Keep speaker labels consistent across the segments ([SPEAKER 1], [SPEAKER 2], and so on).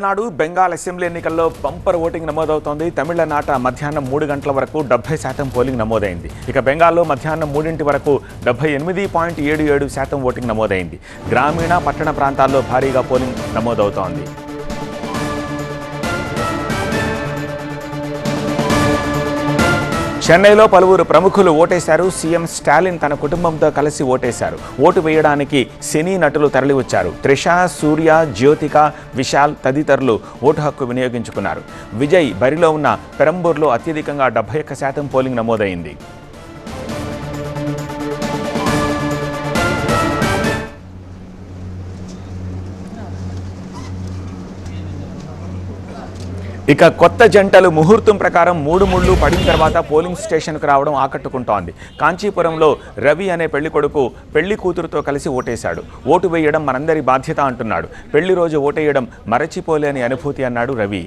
[SPEAKER 1] నాడు బెంగాల్ అసెంబ్లీ ఎన్నికల్లో bumper voting నమోదవుతోంది. తమిళనాట మధ్యాహ్నం 3 గంటల వరకు 70% పోలింగ్ నమోదైంది. ఇక బెంగాల్లో మధ్యాహ్నం 3 వరకు 78.77% ఓటింగ్ నమోదైంది. గ్రామీణ పట్టణ ప్రాంతాల్లో భారీగా పోలింగ్ నమోదవుతోంది. చెన్నైలో పలువురు ప్రముఖులు ఓటేశారు. సీఎం స్టాలిన్ తన కుటుంబంతో కలిసి ఓటేశారు. ఓటు వేయడానికి సినీ నటులు తరలివచ్చారు. త్రిష, సూర్య, జ్యోతిక, విశాల్ తదితరులు ఓటు హక్కు వినియోగించుకున్నారు. విజయ్ బరిలో ఉన్న పెరంబూర్లో అత్యధికంగా 71% పోలింగ్ నమోదైంది. ఇక కొత్త జంటలు ముహూర్తం ప్రకారం 3 ముళ్ళు పడిన తర్వాత పోలింగ్ స్టేషన్కు రావడం ఆకట్టుకుంటోంది. కాంచీపురంలో రవి అనే పెళ్లి కొడుకు పెళ్లి కూతురుతో కలిసి ఓటేశాడు. ఓటు వేయడం మనందరి బాధ్యత అంటున్నాడు. పెళ్లి రోజు ఓటేయడం మరచిపోలేని అనుభూతి అన్నాడు రవి.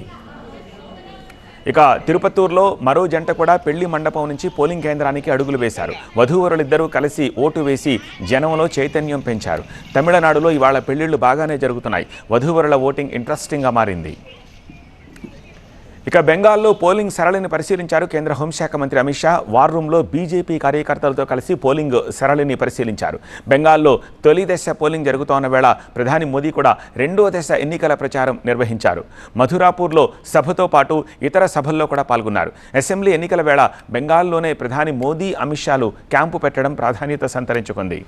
[SPEAKER 1] ఇక తిరుపత్తూరులో మరో జంట కూడా పెళ్లి మండపం నుంచి పోలింగ్ కేంద్రానికి అడుగులు వేశారు. వధూవరులిద్దరూ కలిసి ఓటు వేసి జనంలో చైతన్యం పెంచారు. తమిళనాడులో ఇవాళ పెళ్లిళ్లు బాగానే జరుగుతున్నాయి. వధూవరుల ఓటింగ్ ఇంట్రెస్టింగ్గా మారింది. ఇక బెంగాల్లో పోలింగ్ సరళిని పరిశీలించారు కేంద్ర హోంశాఖ మంత్రి అమిత్ షా. వార్ రూమ్లో బీజేపీ కార్యకర్తలతో కలిసి పోలింగ్ సరళిని పరిశీలించారు. బెంగాల్లో తొలి దశ పోలింగ్ జరుగుతోన్న వేళ ప్రధాని మోదీ కూడా 2వ దశ ఎన్నికల ప్రచారం నిర్వహించారు. మధురాపూర్లో సభతో పాటు ఇతర సభల్లో కూడా పాల్గొన్నారు. అసెంబ్లీ ఎన్నికల వేళ బెంగాల్లోనే ప్రధాని మోదీ, అమిత్ షాలు క్యాంపు పెట్టడం ప్రాధాన్యత సంతరించుకుంది.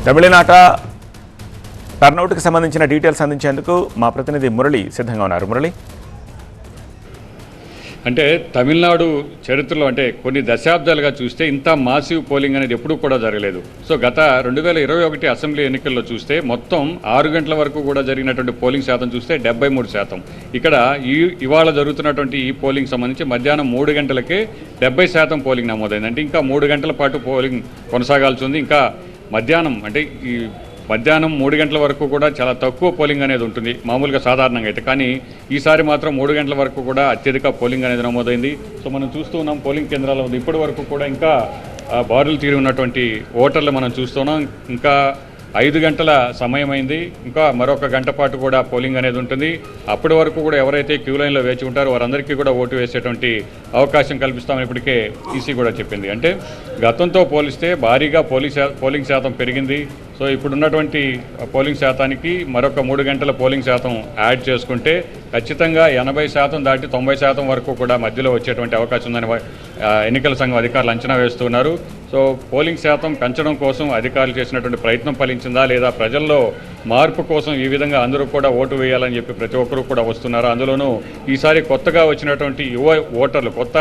[SPEAKER 1] తమిళనాట టర్నౌట్కి సంబంధించిన డీటెయిల్స్ అందించేందుకు మా ప్రతినిధి మురళి సిద్ధంగా ఉన్నారు. మురళి,
[SPEAKER 2] అంటే తమిళనాడు చరిత్రలో అంటే కొన్ని దశాబ్దాలుగా చూస్తే ఇంత మాసివ్ పోలింగ్ అనేది ఎప్పుడూ కూడా జరగలేదు. సో గత 2021 అసెంబ్లీ ఎన్నికల్లో చూస్తే మొత్తం 6 గంటల వరకు కూడా జరిగినటువంటి పోలింగ్ శాతం చూస్తే 73%. ఇక్కడ ఇవాళ జరుగుతున్నటువంటి ఈ పోలింగ్ సంబంధించి మధ్యాహ్నం 3 గంటలకే 70% పోలింగ్ నమోదైంది. అంటే ఇంకా 3 గంటల పాటు పోలింగ్ కొనసాగాల్సి ఉంది. ఇంకా మధ్యాహ్నం 3 గంటల వరకు కూడా చాలా తక్కువ పోలింగ్ అనేది ఉంటుంది మామూలుగా సాధారణంగా అయితే. కానీ ఈసారి మాత్రం 3 గంటల వరకు కూడా అత్యధిక పోలింగ్ అనేది నమోదైంది. సో మనం చూస్తూ ఉన్నాం పోలింగ్ కేంద్రాల వద్ద ఇప్పటి వరకు కూడా ఇంకా బారులు తీరి ఉన్నటువంటి ఓటర్లు మనం చూస్తున్నాం. ఇంకా 5 గంటల సమయం అయింది. ఇంకా మరొక గంట పాటు కూడా పోలింగ్ అనేది ఉంటుంది. అప్పటి వరకు కూడా ఎవరైతే క్యూ లైన్లో వేచి ఉంటారో వారందరికీ కూడా ఓటు వేసేటువంటి అవకాశం కల్పిస్తామని ఇప్పటికే ఈసీ కూడా చెప్పింది. అంటే గతంతో పోలిస్తే భారీగా పోలింగ్ శాతం పెరిగింది. సో ఇప్పుడున్నటువంటి పోలింగ్ శాతానికి మరొక 3 గంటల పోలింగ్ శాతం యాడ్ చేసుకుంటే ఖచ్చితంగా 80% దాటి 90% వరకు కూడా మధ్యలో వచ్చేటువంటి అవకాశం ఉందని ఎన్నికల సంఘం అధికారులు అంచనా వేస్తున్నారు. సో పోలింగ్ శాతం పెంచడం కోసం అధికారులు చేసినటువంటి ప్రయత్నం ఫలించిందా లేదా ప్రజల్లో మార్పు కోసం ఈ విధంగా అందరూ కూడా ఓటు వేయాలని చెప్పి ప్రతి ఒక్కరూ కూడా వస్తున్నారు. అందులోనూ ఈసారి కొత్తగా వచ్చినటువంటి యువ ఓటర్లు కొత్త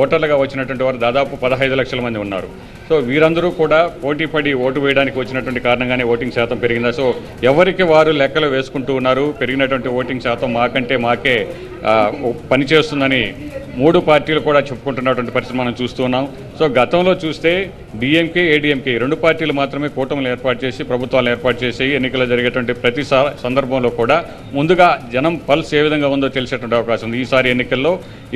[SPEAKER 2] ఓటర్లుగా వచ్చినటువంటి వారు దాదాపు 15 లక్షల మంది ఉన్నారు. సో వీరందరూ కూడా పోటీ పడి ఓటు వేయడానికి వచ్చినటువంటి కారణంగానే ఓటింగ్ శాతం పెరిగిందా. సో ఎవరికి వారు లెక్కలు వేసుకుంటూ ఉన్నారు. పెరిగినటువంటి ఓటింగ్ శాతం మాకే పనిచేస్తుందని 3 పార్టీలు కూడా చెప్పుకుంటున్నటువంటి పరిస్థితి మనం చూస్తూ ఉన్నాం. సో గతంలో చూస్తే డిఎంకే, ఏడీఎంకే 2 పార్టీలు మాత్రమే కూటమిలు ఏర్పాటు చేసి ప్రభుత్వాలు ఏర్పాటు చేసి ఎన్నికలు జరిగేటువంటి ప్రతి సందర్భంలో కూడా ముందుగా జనం పల్స్ ఏ విధంగా ఉందో తెలిసేటువంటి అవకాశం ఉంది. ఈసారి ఎన్నికల్లో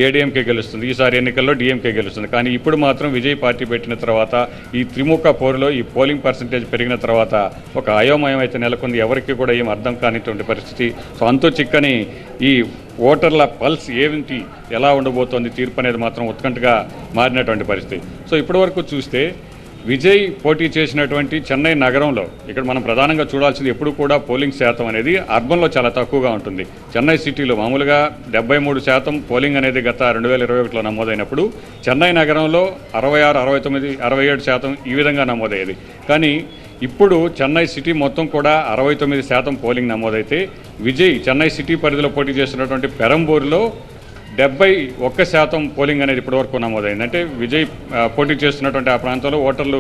[SPEAKER 2] ఏడీఎంకే గెలుస్తుంది, ఈసారి ఎన్నికల్లో డిఎంకే గెలుస్తుంది. కానీ ఇప్పుడు మాత్రం విజయ్ పార్టీ పెట్టిన తర్వాత ఈ త్రిముఖ పోరులో ఈ పోలింగ్ పర్సంటేజ్ పెరిగిన తర్వాత ఒక అయోమయం అయితే నెలకొంది. ఎవరికి కూడా ఏం అర్థం కానిటువంటి పరిస్థితి. సో అంతు చిక్కని ఈ ఓటర్ల పల్స్ ఏమిటి, ఎలా ఉండబోతోంది తీర్పు అనేది మాత్రం ఉత్కంఠగా మారినటువంటి పరిస్థితి. సో ఇప్పటివరకు చూస్తే విజయ్ పోటీ చేసినటువంటి చెన్నై నగరంలో ఇక్కడ మనం ప్రధానంగా చూడాల్సింది ఎప్పుడు కూడా పోలింగ్ శాతం అనేది అర్బన్లో చాలా తక్కువగా ఉంటుంది. చెన్నై సిటీలో మామూలుగా 73% పోలింగ్ అనేది గత 2021లో నమోదైనప్పుడు చెన్నై నగరంలో 66, 69, 67% ఈ విధంగా నమోదయ్యేది. కానీ ఇప్పుడు చెన్నై సిటీ మొత్తం కూడా 69% పోలింగ్ నమోదైతే విజయ్ చెన్నై సిటీ పరిధిలో పోటీ చేస్తున్నటువంటి పెరంబూరులో 71% పోలింగ్ అనేది ఇప్పటివరకు నమోదైంది. అంటే విజయ్ పోటీ చేస్తున్నటువంటి ఆ ప్రాంతంలో ఓటర్లు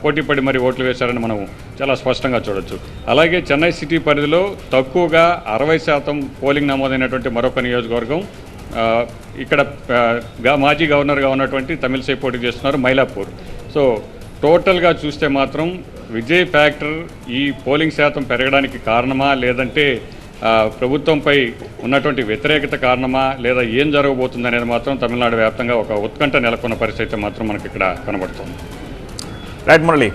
[SPEAKER 2] పోటీపడి మరి ఓట్లు వేశారని మనం చాలా స్పష్టంగా చూడొచ్చు. అలాగే చెన్నై సిటీ పరిధిలో తక్కువగా 60% పోలింగ్ నమోదైనటువంటి మరొక నియోజకవర్గం ఇక్కడ మాజీ గవర్నర్గా ఉన్నటువంటి తమిళసై పోటీ చేస్తున్నారు మైలాపూర్. సో టోటల్గా చూస్తే మాత్రం విజయ్ ఫ్యాక్టర్ ఈ పోలింగ్ శాతం పెరగడానికి కారణమా, లేదంటే ప్రభుత్వంపై ఉన్నటువంటి వ్యతిరేకత కారణమా, లేదా ఏం జరగబోతుంది అనేది మాత్రం తమిళనాడు వ్యాప్తంగా ఒక ఉత్కంఠ నెలకొన్న పరిస్థితి మాత్రం మనకి ఇక్కడ కనబడుతుంది.
[SPEAKER 1] రైట్ మురళి.